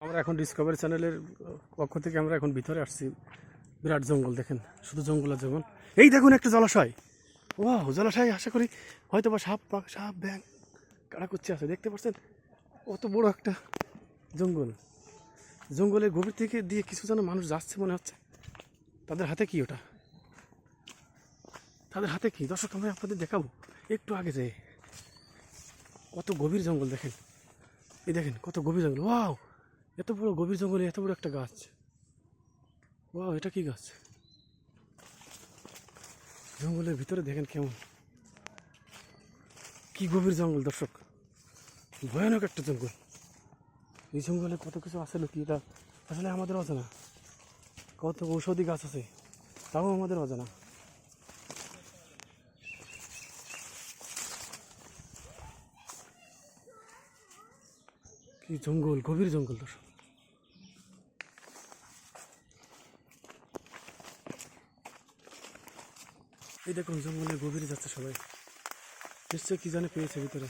আমরা এখন ডিসকভারি চ্যানেলের পক্ষ থেকে আমরা এখন ভিতরে আসছি। বিরাট জঙ্গল দেখেন, শুধু জঙ্গল আর জঙ্গল। এই দেখুন একটা জলাশয়, ও জলাশয়, আশা করি হয়তো বা সাপ ব্যাং কাড়াকুচ্চি আছে, দেখতে পাচ্ছেন কত বড় একটা জঙ্গল। জঙ্গলের গভীর থেকে দিয়ে কিছু যেন মানুষ যাচ্ছে মনে হচ্ছে। তাদের হাতে কি ওটা, তাদের হাতে কি? দর্শক আমরা আপনাদের দেখাবো একটু আগে যেয়ে। কত গভীর জঙ্গল দেখেন, এই দেখেন কত গভীর জঙ্গল। ওয়াও, এত বড় গভীর জঙ্গলে এত বড় একটা গাছ। ওয়াও, এটা কি গাছ? জঙ্গলের ভিতরে দেখেন কেমন, কি গভীর জঙ্গল দর্শক, ভয়ানক একটা জঙ্গল। এই জঙ্গলে কত কিছু আছে নাকি, এটা আসলে আমাদের অজানা। কত ঔষধি গাছ আছে, তাও আমাদের অজানা। কি জঙ্গল, গভীর জঙ্গল দর্শক। এই দেখুন জঙ্গলের গভীরে যাচ্ছে সবাই, নিশ্চয়ই কি জানে পেয়েছে ভিতরে।